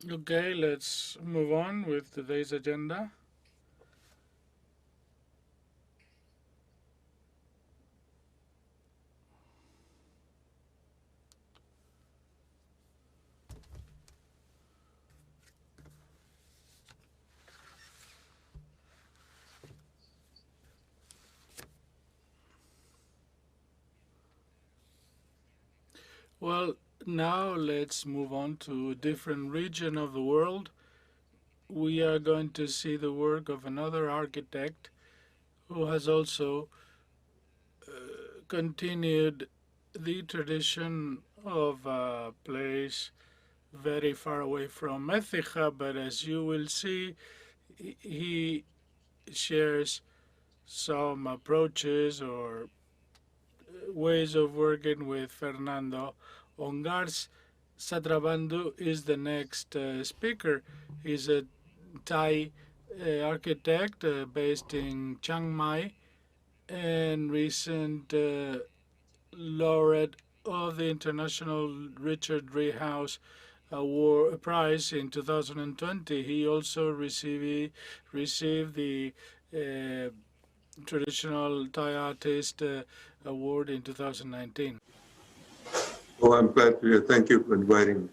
Okay, let's move on with today's agenda. Well, now let's move on to a different region of the world. We are going to see the work of another architect who has also continued the tradition of a place very far away from Écija, but as you will see, he shares some approaches or ways of working with Fernando. Ong-ard Satrabhandhu is the next speaker. He's a Thai architect based in Chiang Mai and recent laureate of the International Richard Driehaus Prize in 2020. He also received the Traditional Thai Artist Award in 2019. Oh, I'm glad to hear. Thank you for inviting me.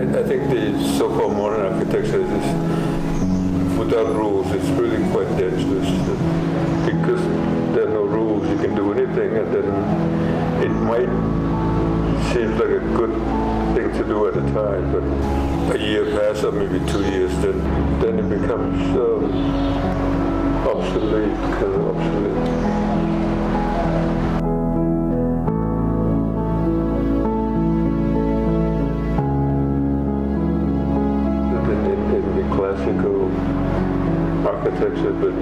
I think the so-called modern architecture is without rules. It's really quite dangerous because there are no rules. You can do anything, and then it might seem like a good thing to do at a time, but a year passes, or maybe 2 years, then it becomes obsolete, kind of obsolete. Classical architecture, but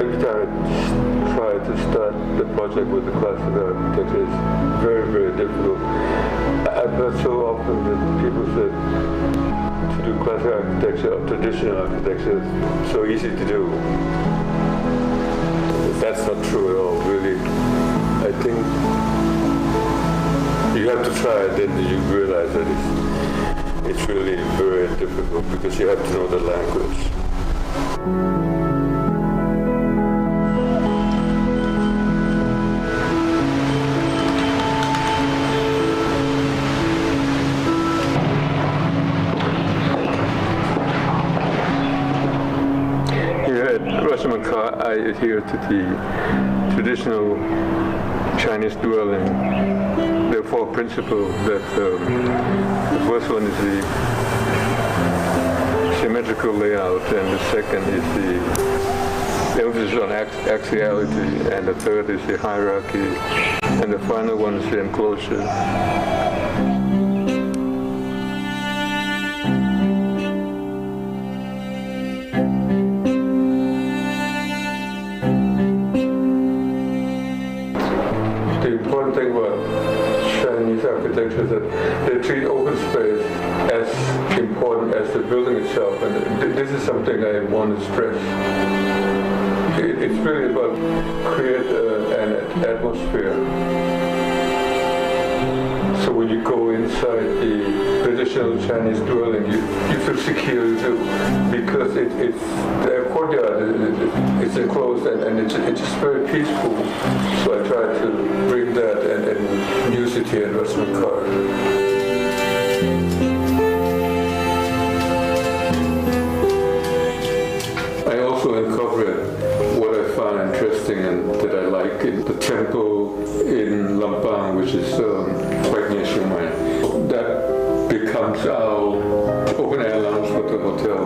every time I try to start the project with the classical architecture, it's very, very difficult. I've heard so often that people say to do classical architecture or traditional architecture is so easy to do. That's not true at all, really. I think you have to try it, then you realize that it's really very difficult because you have to know the language. Here at Rachamankha, I adhere to the traditional Chinese dwelling. There are 4 principles that the first one is the symmetrical layout, and the second is the emphasis on axiality, and the third is the hierarchy, and the final one is the enclosure. The important thing about Chinese architecture is that they treat open space as important as the building itself, and this is something I want to stress. It's really about create an atmosphere. So when you go inside the traditional Chinese dwelling, you feel secure too, because it's the courtyard it's enclosed and it's just very peaceful. So I try to bring that and use it here in Rachamankha. I also incorporate what I find interesting and that I like in the temple in Lampang, which is quite near Chiang Mai. That becomes our open air lounge for the hotel.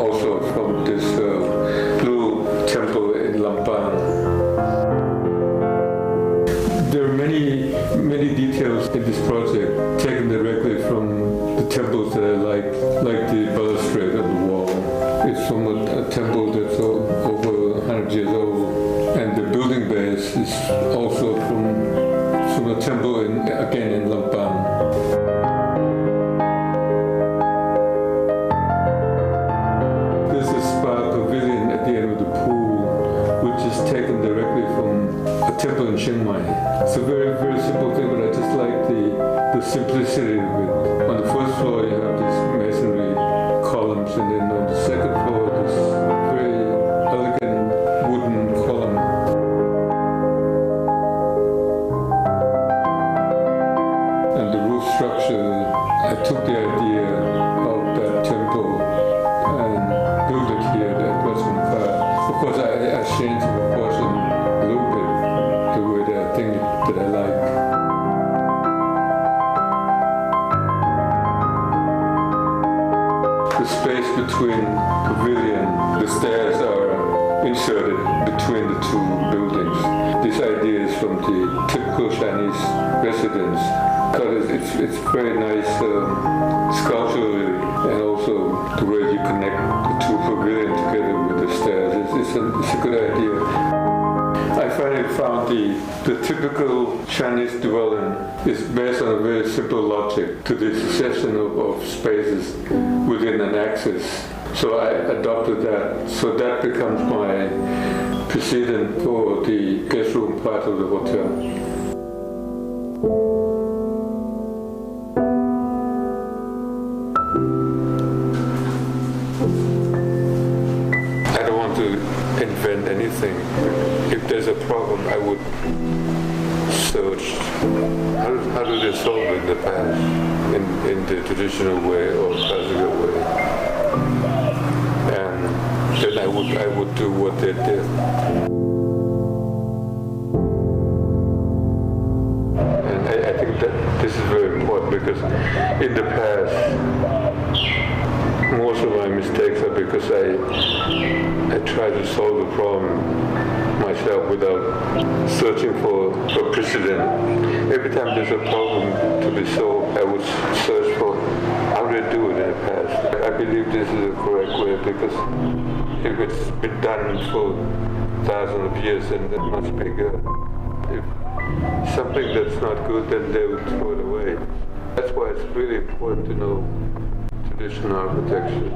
Also from this blue temple in Lampang. a temple that's over 100 years old, and the building base is also from a temple again in Lampang. There's a spa pavilion at the end of the pool, which is taken directly from a temple in Chiang Mai. It's a very, very simple thing, but I just like the simplicity of it. On the first floor, you have these masonry columns, and then on the second floor, this very elegant wooden column. And the roof structure, I took the idea of that temple and built it here at Rachamankha. Of course, I changed the proportion a little bit the way that I think that I like. The space between pavilion, the stairs are inserted between the two buildings. This idea is from the typical Chinese residence, because it's very nice sculpturally, and also the way you connect the two pavilions together with the stairs. It's a good idea. I finally found the typical Chinese dwelling is based on a very simple logic to the succession of spaces within an axis. So I adopted that. So that becomes my precedent for the guest room part of the hotel. I don't want to invent anything. If there's a problem, I would search how do they solve it in the past, in the traditional way or classical way, and then I would do what they did. And I think that this is very important, because in the past, most of my mistakes are because I try to solve the problem myself without searching for a precedent. Every time there's a problem to be solved, I would search for how did they do it in the past. I believe this is the correct way, because if it's been done for thousands of years, then it must be good. If something that's not good, then they would throw it away. That's why it's really important to know traditional architecture,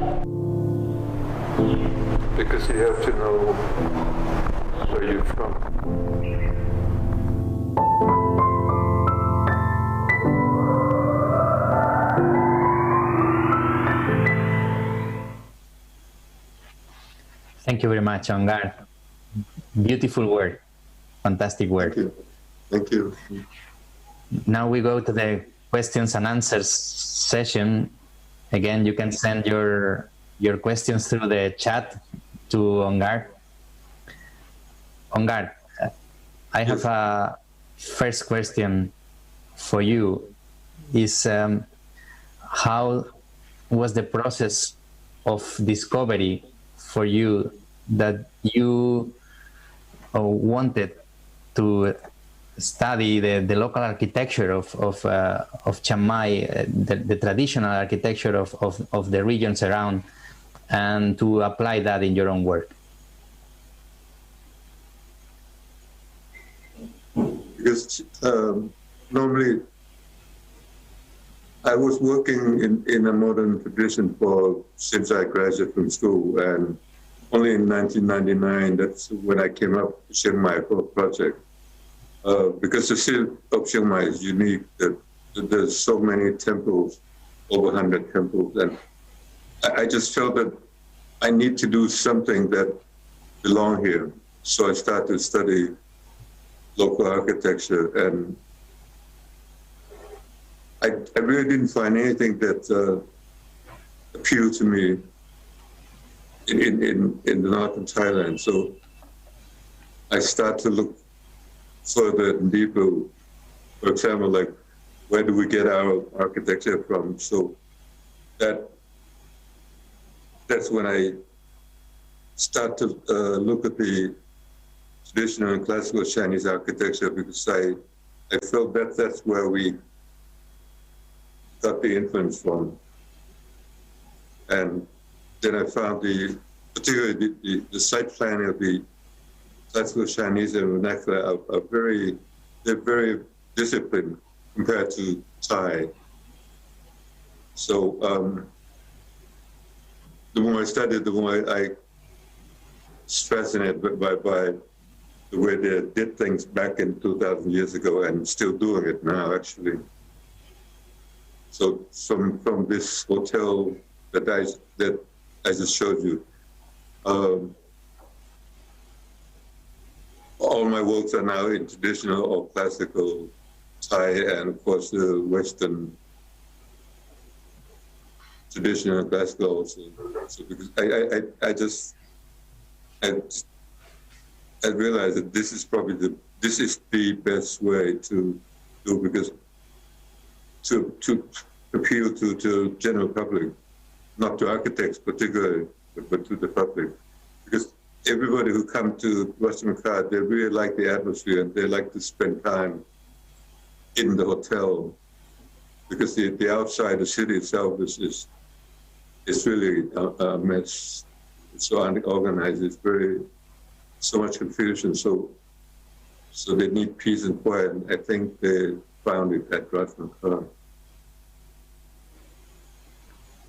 because you have to know where you're from. Thank you very much, Ong-ard. Beautiful work, fantastic work. Thank you. Now we go to the questions and answers session. Again, you can send your questions through the chat to Ong-ard. Ong-ard, I have a first question for you. Is how was the process of discovery for you that you wanted to study the local architecture of Chiang Mai, the traditional architecture of the regions around, and to apply that in your own work? Because normally I was working in a modern tradition since I graduated from school, and only in 1999, that's when I came up to Chiang Mai for a project. Because the city of Chiang Mai is unique, that there's so many temples, over 100 temples, and I just felt that I need to do something that belong here. So I started to study local architecture, and I really didn't find anything that appealed to me in the northern Thailand. So I started to look further and deeper. For example, like, where do we get our architecture from? So that's when I start to look at the traditional and classical Chinese architecture, because I felt that's where we got the influence from. And then I found the particularly the site planning of the classical Chinese and vernacular they're very disciplined compared to Thai. So the more I studied, the more I was fascinated by the way they did things back in 2,000 years ago and still doing it now, actually. So from this hotel that I just showed you, all my works are now in traditional or classical Thai and, of course, the Western traditional and classical also. So because I realized that this is probably the best way to do, because to appeal to general public, not to architects particularly, but to the public, because everybody who comes to Rachamankha, they really like the atmosphere and they like to spend time in the hotel, because the outside, the city itself is really a mess. It's so unorganized. It's so much confusion. So they need peace and quiet. And I think they found it at Rachamankha.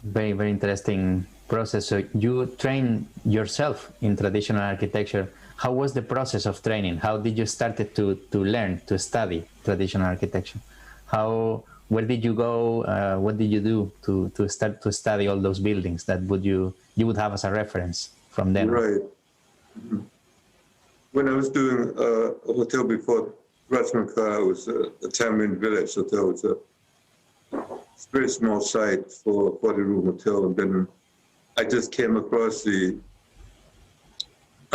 Very, very interesting process. So you trained yourself in traditional architecture. How was the process of training? How did you start to learn, to study traditional architecture? Where did you go? What did you do to start to study all those buildings that you would have as a reference from them? Right. When I was doing a hotel before Rachamankha, it was a Tamarind Village hotel. It's a very small site for a 40-room hotel. And then I just came across the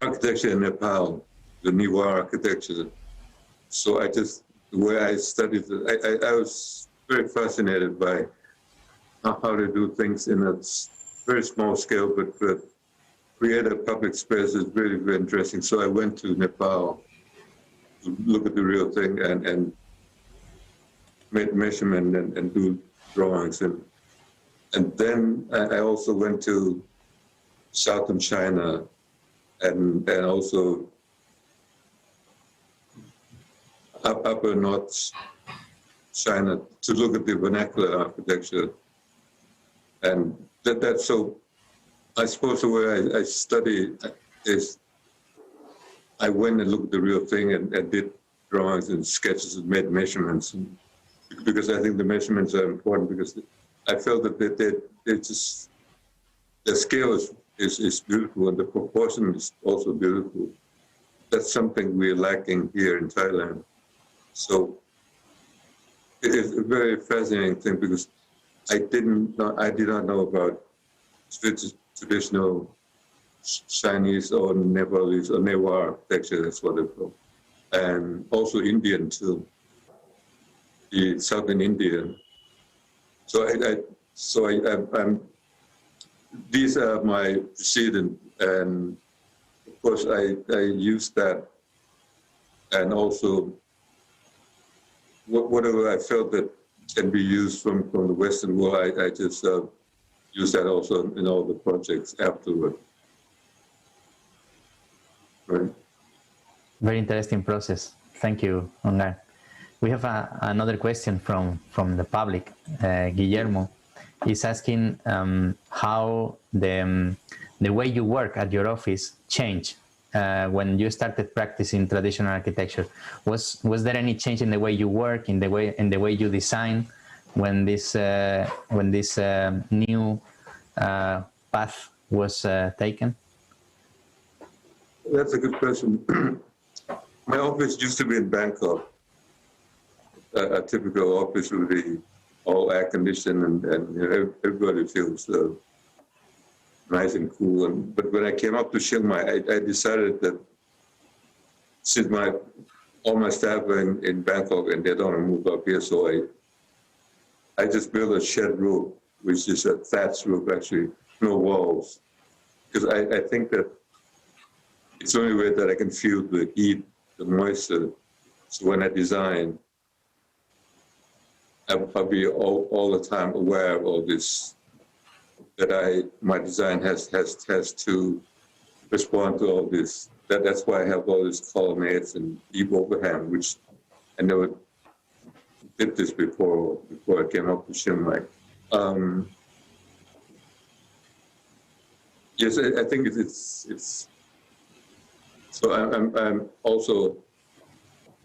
architecture in Nepal, the Niwa architecture. So the way I studied it, I was very fascinated by how to do things in a very small scale, but create a public space is very, very interesting. So I went to Nepal to look at the real thing and make measurement and do drawings. And then I also went to southern China and also upper North China to look at the vernacular architecture. And that's so, I suppose the way I study is I went and looked at the real thing and did drawings and sketches and made measurements. Because I think the measurements are important, because I felt that the scale is beautiful and the proportion is also beautiful. That's something we're lacking here in Thailand. So it's a very fascinating thing, because I did not know about traditional Chinese or Nepalese or Newa architecture, that's what it's called, and also Indian too, the Southern Indian. So I'm these are my precedent, and of course I use that, and also whatever I felt that can be used from the Western world, I just use that also in all the projects afterward. Right. Very interesting process. Thank you, Ong-ard. We have another question from the public. Guillermo is asking how the way you work at your office changed when you started practicing traditional architecture. Was there any change in the way you work, in the way you design, when this new path was taken? That's a good question. My office used to be in Bangkok. A typical office would be all air conditioned and everybody feels nice and cool. But when I came up to Chiang Mai, I decided that since all my staff are in Bangkok and they don't want to move up here, so I just built a shed roof, which is a thatch roof, actually, no walls. Because I think that it's the only way that I can feel the heat, the moisture. So when I design, I'll be all the time aware of all this, that my design has to respond to all this. That's why I have all these colonnades and deep overhang, which I never did this before I came up to Chiang. Yes, I think it's. So I'm also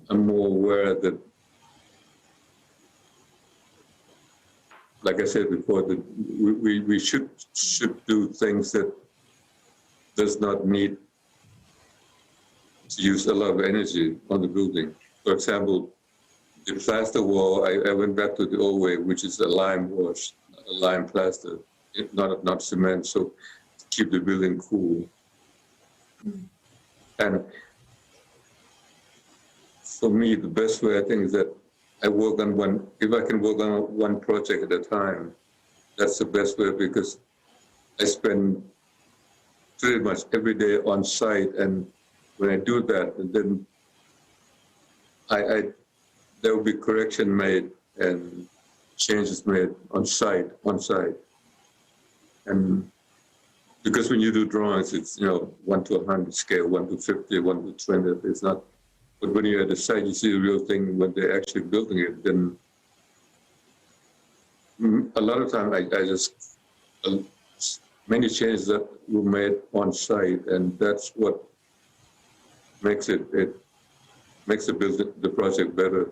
more aware that, like I said before, that we should do things that does not need to use a lot of energy on the building. For example, the plaster wall, I went back to the old way, which is a lime wash, a lime plaster, not cement, so to keep the building cool. And for me, the best way I think is that I work on if I can work on one project at a time, that's the best way, because I spend pretty much every day on site, and when I do that, then there will be correction made and changes made on site. And because when you do drawings, it's 1 to 100 scale, 1 to 50, 1 to 20. It's not. But when you're at the site, you see the real thing when they're actually building it. Then a lot of time, I just many changes that were made on site, and that's what makes it makes the project better.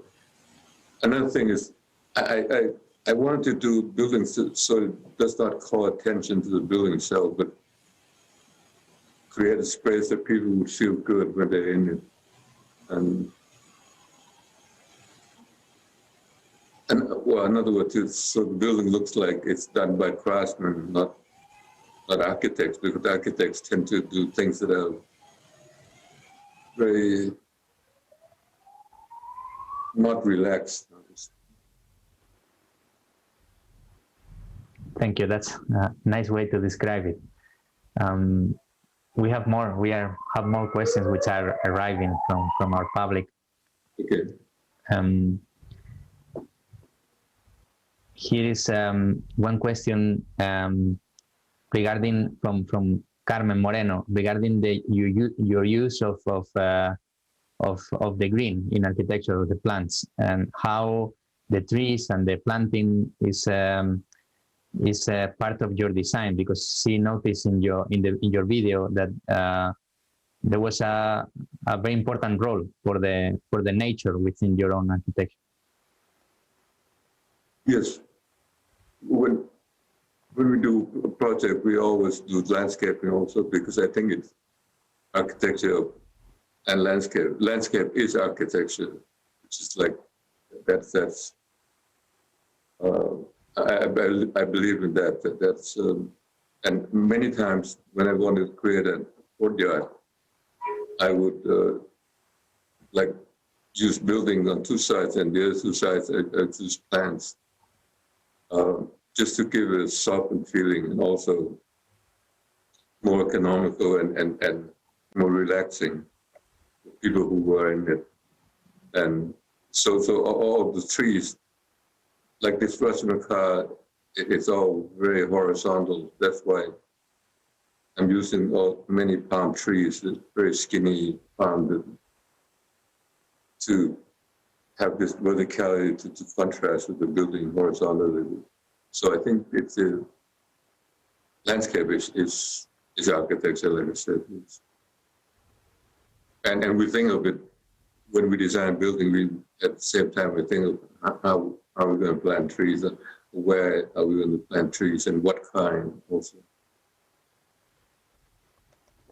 Another thing is, I wanted to do buildings so it does not call attention to the building itself, but create a space that people would feel good when they're in it. And well, in other words, so the building looks like it's done by craftsmen, not architects, because architects tend to do things that are very not relaxed. Thank you. That's a nice way to describe it. We have more. Have more questions which are arriving from our public. Okay. Here is one question regarding from Carmen Moreno regarding your use of the green in architecture, of the plants, and how the trees and the planting is part of your design, because she noticed in your video that there was a very important role for the nature within your own architecture. Yes, when we do a project, we always do landscaping also, because I think it's architecture and landscape. Landscape is architecture, which is like that's. I believe in that. That's and many times when I wanted to create a courtyard, I would like use buildings on two sides, and the other two sides I use plants, just to give it a softened feeling, and also more economical and more relaxing for people who were in it. And so all of the trees, like this Rachamankha, it's all very horizontal. That's why I'm using many palm trees, very skinny palm, to have this verticality to contrast with the building horizontally. So I think it's a landscape is architecture, like I said. And we think of it when we design building. We at the same time we think of how are we going to plant trees, where are we going to plant trees, and what kind also.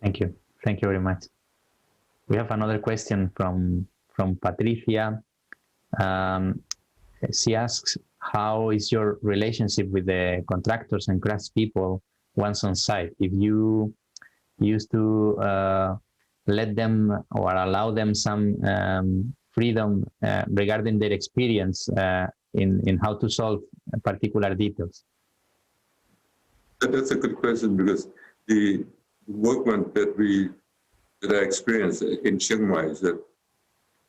Thank you very much. We have another question from Patricia. She asks, how is your relationship with the contractors and craftspeople once on site? If you used to let them or allow them some freedom regarding their experience in how to solve particular details? That's a good question, because the workmen that I experienced in Chiang Mai is that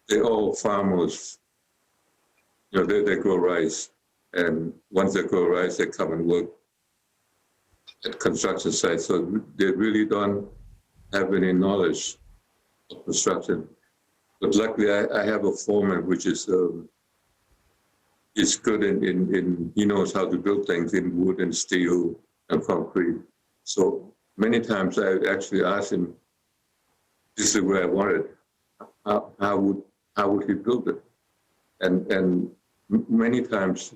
they're all farmers. They grow rice, and once they grow rice, they come and work at construction sites. So they really don't have any knowledge of construction. But luckily, I have a foreman which is good in he knows how to build things in wood and steel and concrete. So many times I actually ask him, this is where I want it. How would he build it? And many times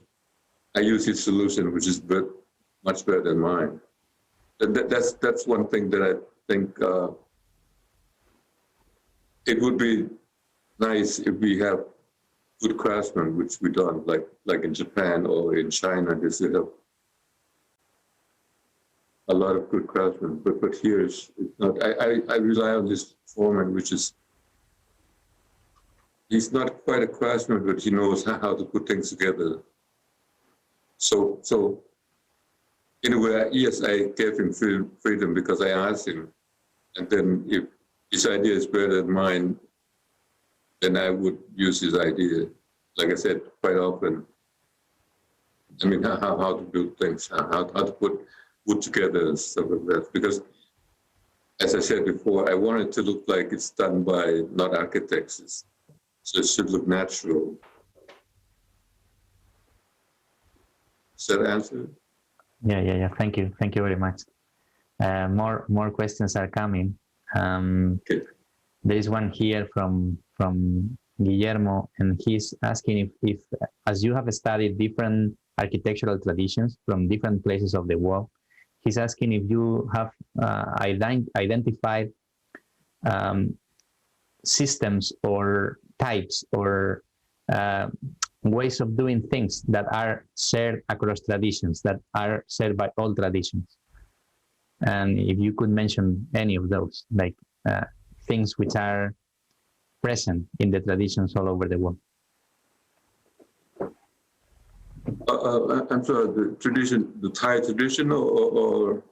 I use his solution, which is much better than mine. That's one thing that I think it would be nice if we have good craftsmen, which we don't, like in Japan or in China. They have a lot of good craftsmen, but here it's not. I rely on this foreman, which is, he's not quite a craftsman, but he knows how to put things together. So in a way, yes, I gave him freedom because I asked him, and then if his idea is better than mine, then I would use his idea. Like I said, quite often. I mean, how to build things, how to put wood together and stuff like that. Because, as I said before, I want it to look like it's done by not architects. So it should look natural. Does that answer? Yeah. Thank you very much. More questions are coming. Okay. There is one here from Guillermo, and he's asking if as you have studied different architectural traditions from different places of the world, he's asking if you have identified systems or types or ways of doing things that are shared across traditions, that are shared by all traditions. And if you could mention any of those, like things which are present in the traditions all over the world. I'm sorry, the tradition, the Thai tradition, or?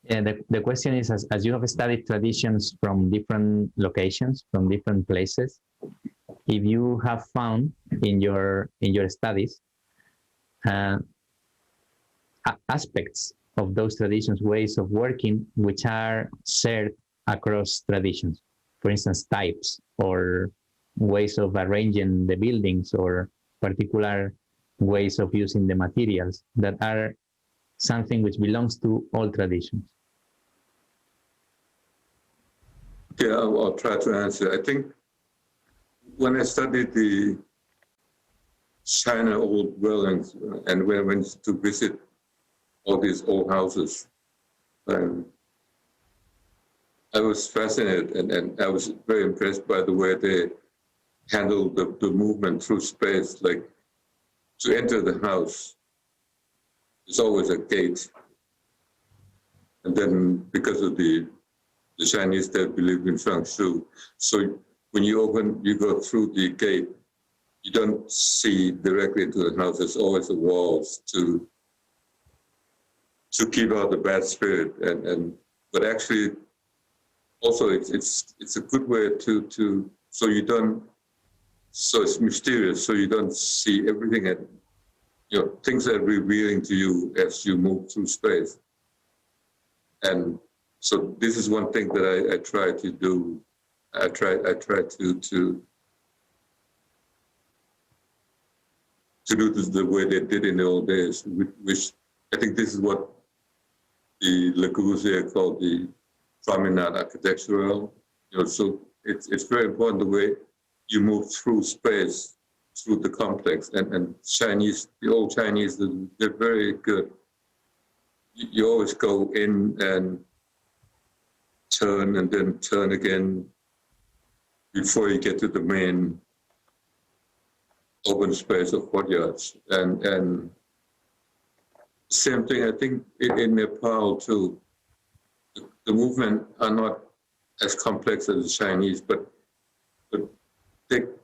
Yeah, the question is, as you have studied traditions from different locations, from different places, if you have found in your studies aspects of those traditions, ways of working, which are shared across traditions. For instance, types or ways of arranging the buildings or particular ways of using the materials that are something which belongs to all traditions. Okay, I'll try to answer. I think when I studied the China old dwellings and when I went to visit all these old houses, I was fascinated and I was very impressed by the way they handled the movement through space. Like, to enter the house, there's always a gate. And then because of the Chinese, they believe in feng shui. So when you go through the gate, you don't see directly into the house. There's always the walls to keep out the bad spirit. But actually, also it's a good way to so it's mysterious, so you don't see everything, and things are revealing to you as you move through space. And so this is one thing that I try to do. I try to do this the way they did in the old days, which I think this is what the Le Corbusier called the promenade architectural. So it's very important the way you move through space, through the complex. And Chinese, the old Chinese, they're very good. You always go in and turn and then turn again before you get to the main open space of courtyards. And same thing, I think, in Nepal too. The movement are not as complex as the Chinese, but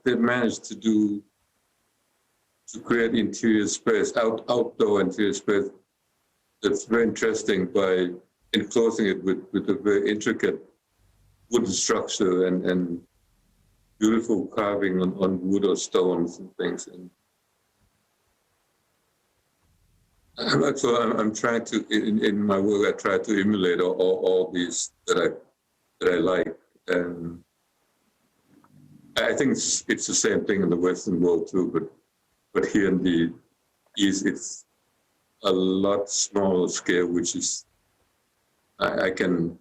they managed to create interior space, outdoor interior space that's very interesting by enclosing it with a very intricate wooden structure and beautiful carving on wood or stones and things. So I'm trying to, in my work, I try to emulate all these that I that I like. And I think it's the same thing in the Western world too, but here in the East, it's a lot smaller scale, which is I can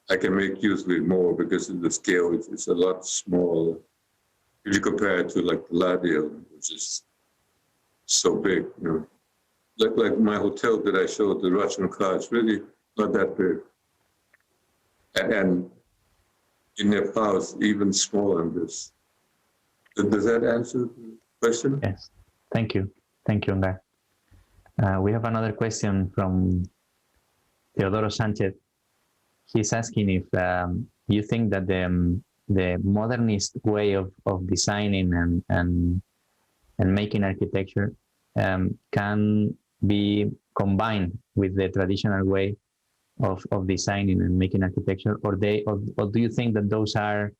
make use of it more because the scale is a lot smaller. If you compare it to like Ladio, which is so big, you know, like my hotel that I showed, the Rachamankha, it's really not that big, and in Nepal it's even smaller than this. Does that answer the question? Yes, thank you, Ong-ard. We have another question from Teodoro Sanchez. He's asking if you think that the modernist way of designing and making architecture can be combined with the traditional way of designing and making architecture, or do you think that those are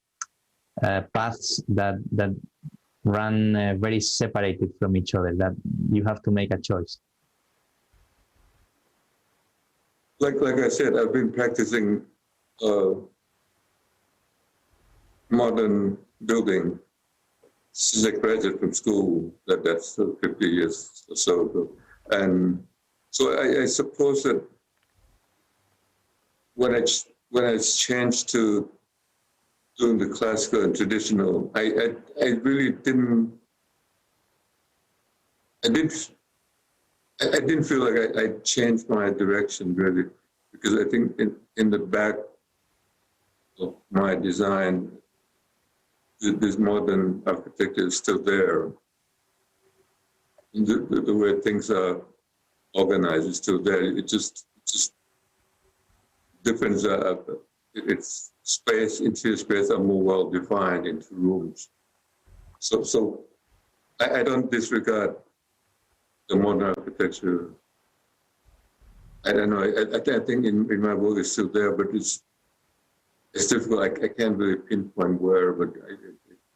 paths that run very separated from each other, that you have to make a choice? Like I said, I've been practicing modern building since I graduated from school. That's 50 years or so ago. And so I suppose that when I changed to doing the classical and traditional, I really didn't feel like I changed my direction really, because I think in the back of my design, this modern architecture is still there. The way things are organized is still there. It just different. It's space, interior space are more well defined into rooms. So I don't disregard the modern architecture. I don't know. I think in my work it's still there, but it's difficult. I can't really pinpoint where, but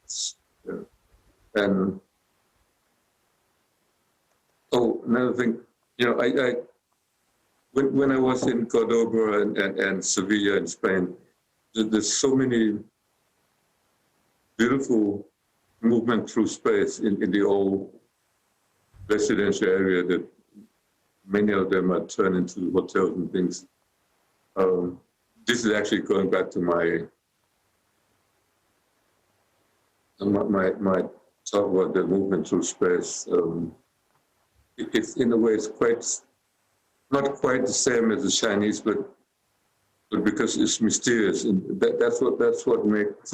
it's and another thing, you know, I when I was in Cordoba and Sevilla in Spain, there's so many beautiful movement through space in the old residential area that many of them are turned into hotels and things. This is actually going back to my talk about the movement through space. It's in a way it's not quite the same as the Chinese, but because it's mysterious, and that's what makes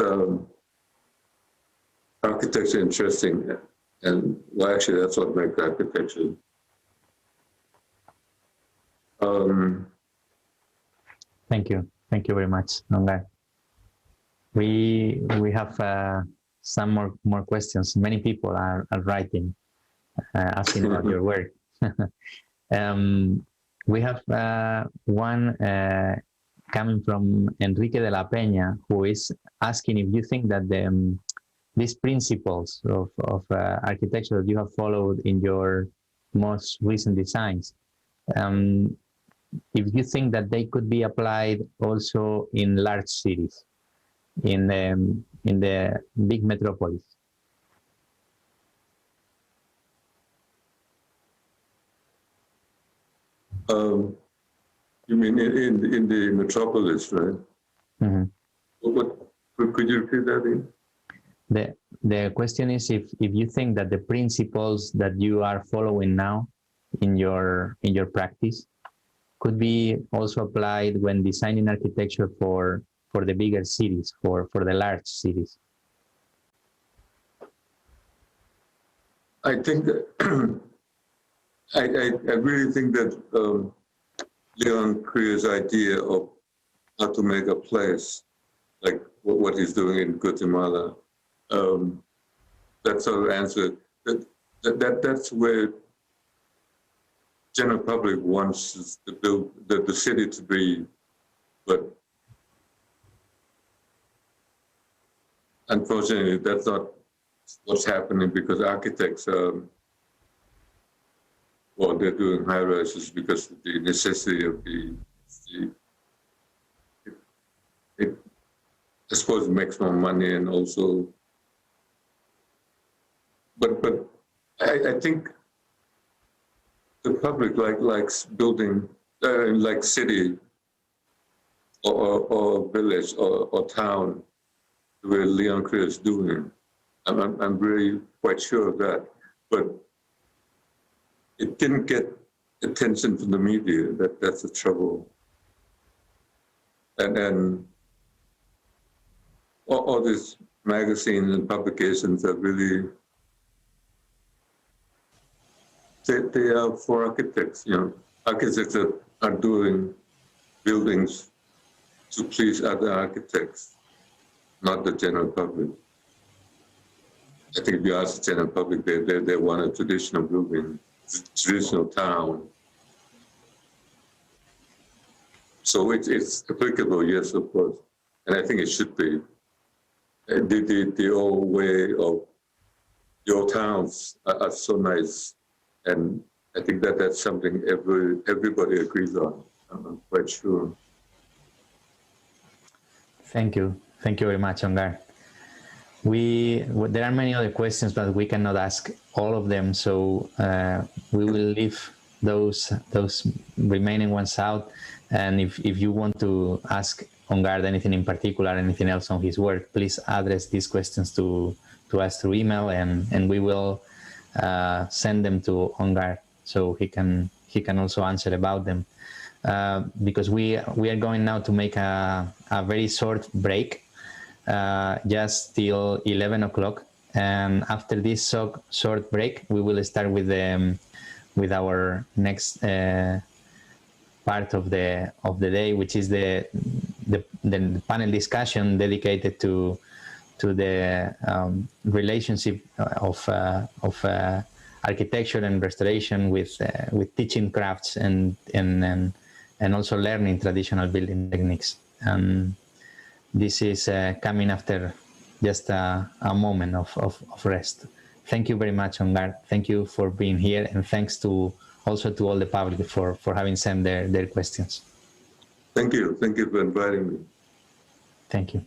architecture interesting. And well, actually, that's what makes architecture. Thank you very much, Ong-ard. We have some more questions. Many people are writing, asking about your work. We have one coming from Enrique de la Peña, who is asking if you think that these principles of architecture that you have followed in your most recent designs, if you think that they could be applied also in large cities, in the big metropolis. You mean in the metropolis, right? Mm-hmm. What could you repeat that in? The question is if you think that the principles that you are following now in your practice could be also applied when designing architecture for the bigger cities, for the large cities. I think that I really think that Leon Crier's idea of how to make a place, like what he's doing in Guatemala, that sort of answer. That's where general public wants the city to be, but unfortunately, that's not what's happening because architects, they're doing high rises because of the necessity of the it, I suppose, makes more money, and also, but I think the public likes building, like city or village or town, where Leon Krier is doing. I'm really quite sure of that, but it didn't get attention from the media. That's the trouble. And all these magazines and publications are really, they are for architects. You know, architects are doing buildings to please other architects, not the general public. I think if you ask the general public, they want a traditional building, traditional town. So it's applicable, yes, of course, and I think it should be. The old way of the old towns are so nice, and I think that's something everybody agrees on. I'm quite sure. Thank you very much, Ong-ard. There are many other questions, but we cannot ask all of them, so we will leave those remaining ones out. And if you want to ask Ong-ard anything in particular, anything else on his work, please address these questions to us through email, and we will send them to Ong-ard so he can also answer about them. Because we are going now to make a very short break, just till 11 o'clock, and after this short break, we will start with our next part of the day, which is the panel discussion dedicated to the relationship of architecture and restoration with teaching crafts and also learning traditional building techniques. This is coming after just a moment of rest. Thank you very much, Ong-ard. Thank you for being here, and thanks also to all the public for having sent their questions. Thank you for inviting me. Thank you.